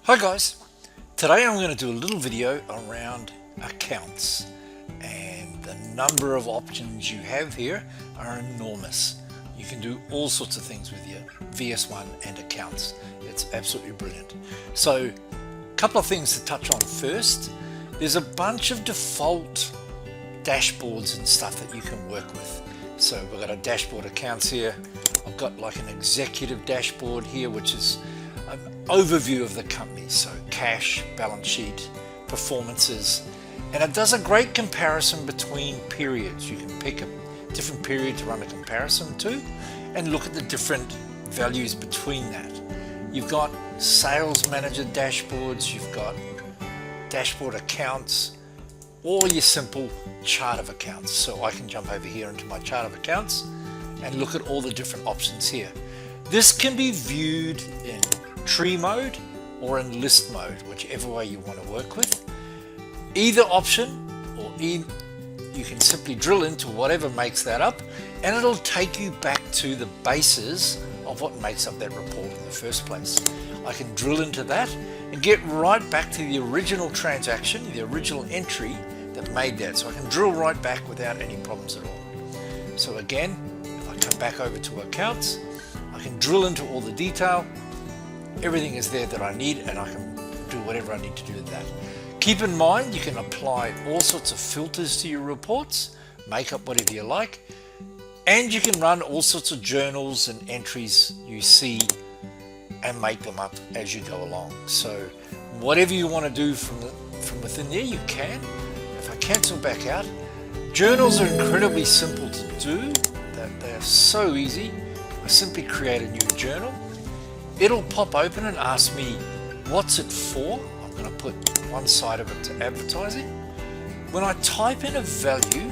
Hi guys, today I'm going to do a little video around accounts, and the number of options you have here are enormous. You can do all sorts of things with your VS1 and accounts. It's absolutely brilliant. So a couple of things to touch on first. There's a bunch of default dashboards and stuff that you can work with. So we've got a dashboard accounts here. I've got like an executive dashboard here, which is an overview of the company, so cash, balance sheet, performances, and it does a great comparison between periods. You can pick a different period to run a comparison to and look at the different values between that. You've got sales manager dashboards, you've got dashboard accounts, or your simple chart of accounts. So I can jump over here into my chart of accounts and look at all the different options here. This can be viewed in tree mode or in list mode, whichever way you want to work with. Either option, you can simply drill into whatever makes that up, and it'll take you back to the basis of what makes up that report in the first place. I can drill into that and get right back to the original transaction, the original entry that made that. So I can drill right back without any problems at all. So again, if I come back over to accounts, I can drill into all the detail. Everything is there that I need, and I can do whatever I need to do with that. Keep in mind, you can apply all sorts of filters to your reports, make up whatever you like, and you can run all sorts of journals and entries you see and make them up as you go along. So whatever you want to do from within there, you can. If I cancel back out, journals are incredibly simple to do. They're so easy. I simply create a new journal. It'll pop open and ask me, what's it for? I'm going to put one side of it to advertising. When I type in a value,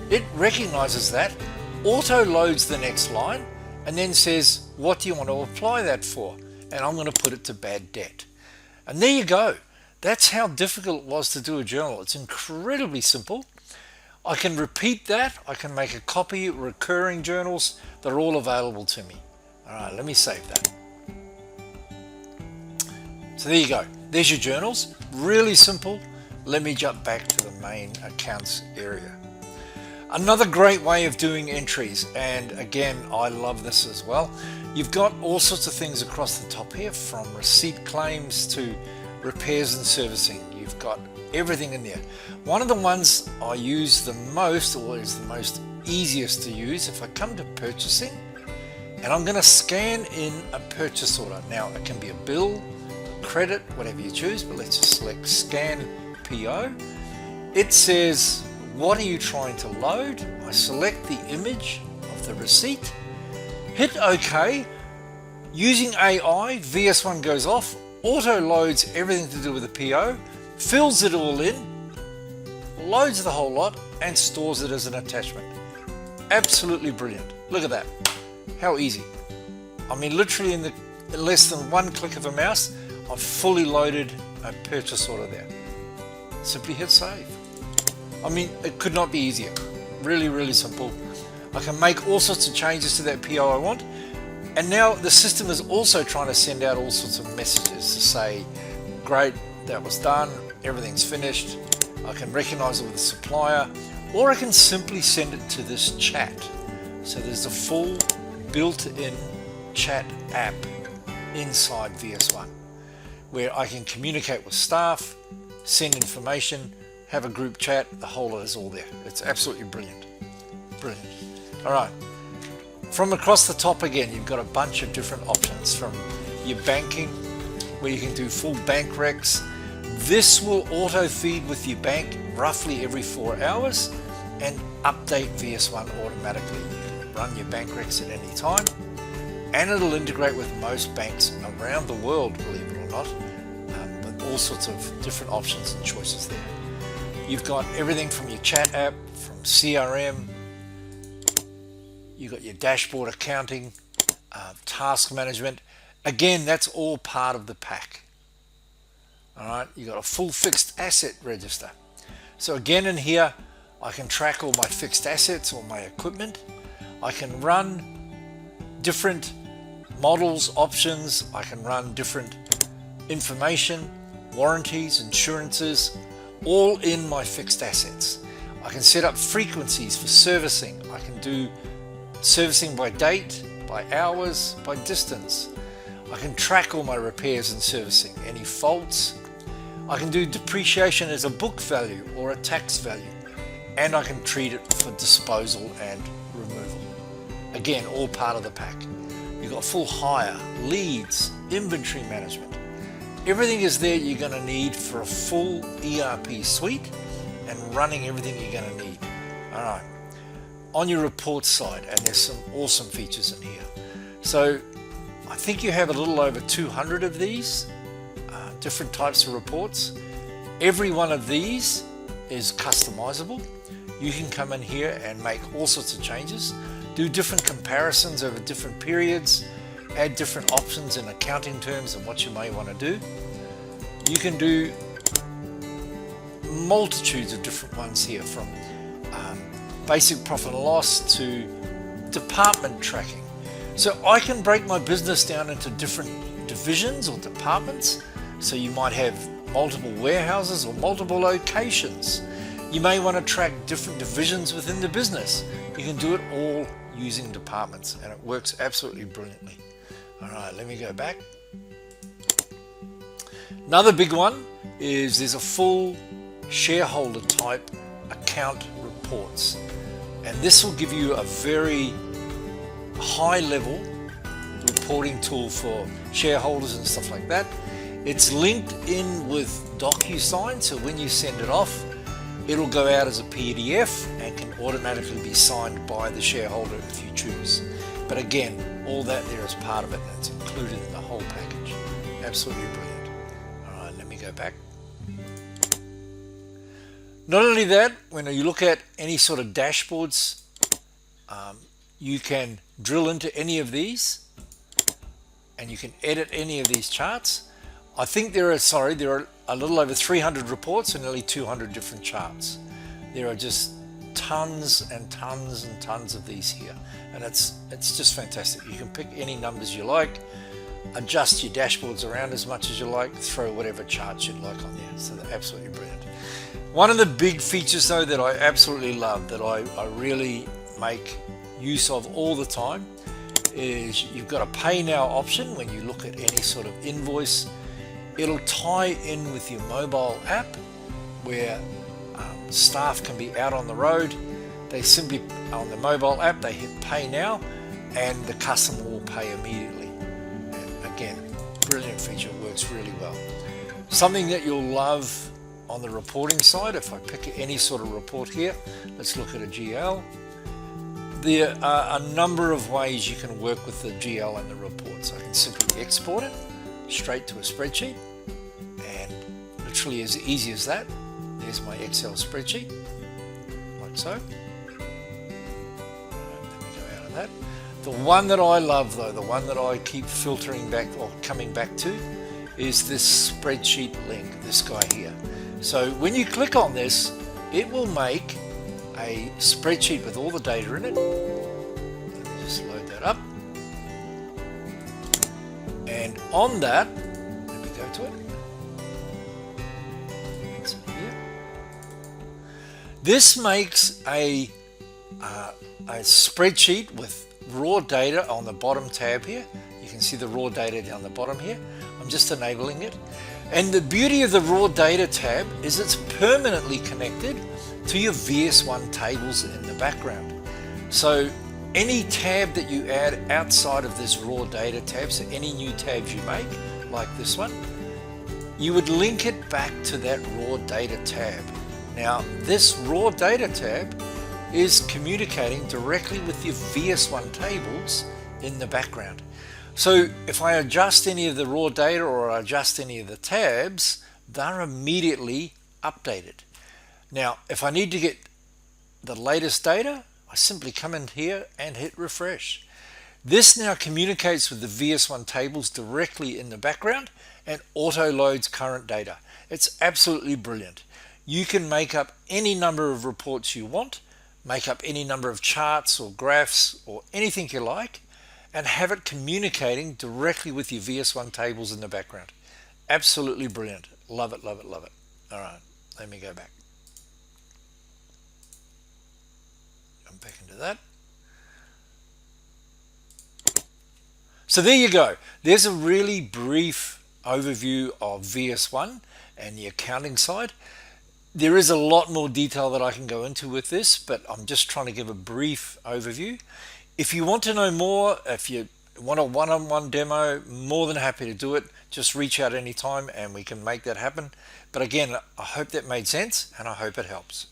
it recognizes that, auto loads the next line, and then says, what do you want to apply that for? And I'm going to put it to bad debt. And there you go. That's how difficult it was to do a journal. It's incredibly simple. I can repeat that. I can make a copy, recurring journals. They're all available to me. All right, let me save that. So there you go. There's your journals. Really simple. Let me jump back to the main accounts area. Another great way of doing entries, and again, I love this as well. You've got all sorts of things across the top here, from receipt claims to repairs and servicing. You've got everything in there. One of the ones I use the most, or is the most easiest to use, if I come to purchasing, and I'm going to scan in a purchase order. Now it can be a bill, credit, whatever you choose, but let's just select scan PO. It says, what are you trying to load? I select the image of the receipt, hit OK. Using AI, VS1 goes off, auto loads everything to do with the PO, fills it all in, loads the whole lot, and stores it as an attachment. Absolutely brilliant. Look at that. How easy. I mean, literally in less than one click of a mouse, I've fully loaded a purchase order there. Simply hit save. I mean, it could not be easier. Really, really simple. I can make all sorts of changes to that PO I want. And now the system is also trying to send out all sorts of messages to say, great, that was done, everything's finished. I can recognize it with the supplier, or I can simply send it to this chat. So there's a full built-in chat app inside VS1 where I can communicate with staff, send information, have a group chat. The whole lot is all there. It's absolutely brilliant. Brilliant. All right. From across the top again, you've got a bunch of different options, from your banking, where you can do full bank recs. This will auto feed with your bank roughly every 4 hours and update VS1 automatically. You can run your bank recs at any time, and it'll integrate with most banks around the world, believe it or not, with all sorts of different options and choices there. You've got everything from your chat app, from CRM, you've got your dashboard accounting, task management. Again, that's all part of the pack. All right, you've got a full fixed asset register. So again, in here, I can track all my fixed assets or my equipment. I can run different models, options. I can run different information, warranties, insurances, all in my fixed assets. I can set up frequencies for servicing. I can do servicing by date, by hours, by distance. I can track all my repairs and servicing, any faults. I can do depreciation as a book value or a tax value, and I can treat it for disposal and removal. Again, all part of the pack. You've got full hire, leads, inventory management. Everything is there you're going to need for a full ERP suite and running everything you're going to need. All right. On your report side, and there's some awesome features in here. So I think you have a little over 200 of these different types of reports. Every one of these is customizable. You can come in here and make all sorts of changes, do different comparisons over different periods, add different options in accounting terms and what you may want to do. You can do multitudes of different ones here, from basic profit and loss to department tracking. So I can break my business down into different divisions or departments. So you might have multiple warehouses or multiple locations. You may want to track different divisions within the business. You can do it all using departments, and it works absolutely brilliantly. All right, let me go back. Another big one is there's a full shareholder type account reports, and this will give you a very high level reporting tool for shareholders and stuff like that. It's linked in with DocuSign, so when you send it off, it'll go out as a PDF and can automatically be signed by the shareholder if you choose. But again, all that there is part of it, and it's included in the whole package. Absolutely brilliant. All right, let me go back. Not only that, when you look at any sort of dashboards, you can drill into any of these and you can edit any of these charts. I think there are a little over 300 reports and nearly 200 different charts. There are just tons and tons and tons of these here, and it's just fantastic. You can pick any numbers you like, adjust your dashboards around as much as you like, throw whatever charts you'd like on there. So they're absolutely brilliant. One of the big features though that I absolutely love, that I really make use of all the time, is you've got a pay now option. When you look at any sort of invoice, it'll tie in with your mobile app, where staff can be out on the road. They simply, on the mobile app, they hit pay now and the customer will pay immediately. And again, brilliant feature, works really well. Something that you'll love on the reporting side, if I pick any sort of report here, let's look at a GL. There are a number of ways you can work with the GL and the reports. I can simply export it straight to a spreadsheet, and literally as easy as that. There's my Excel spreadsheet, like so. Let me go out of that. The one that I love though, the one that I keep filtering back or coming back to, is this spreadsheet link, this guy here. So when you click on this, it will make a spreadsheet with all the data in it. Let me just load that up. And on that, let me go to it. It's here. This makes a spreadsheet with raw data on the bottom tab here. You can see the raw data down the bottom here. I'm just enabling it. And the beauty of the raw data tab is it's permanently connected to your VS1 tables in the background. So any tab that you add outside of this raw data tab, so any new tabs you make, like this one, you would link it back to that raw data tab. Now, this raw data tab is communicating directly with your VS1 tables in the background. So if I adjust any of the raw data or adjust any of the tabs, they're immediately updated. Now, if I need to get the latest data, I simply come in here and hit refresh. This now communicates with the VS1 tables directly in the background and auto loads current data. It's absolutely brilliant. You can make up any number of reports you want, make up any number of charts or graphs or anything you like, and have it communicating directly with your VS1 tables in the background. Absolutely brilliant. Love it, love it, love it. All right, let me go back. Jump back into that. So there you go. There's a really brief overview of VS1 and the accounting side. There is a lot more detail that I can go into with this, but I'm just trying to give a brief overview. If you want to know more, if you want a one-on-one demo, more than happy to do it. Just reach out anytime and we can make that happen. But again, I hope that made sense and I hope it helps.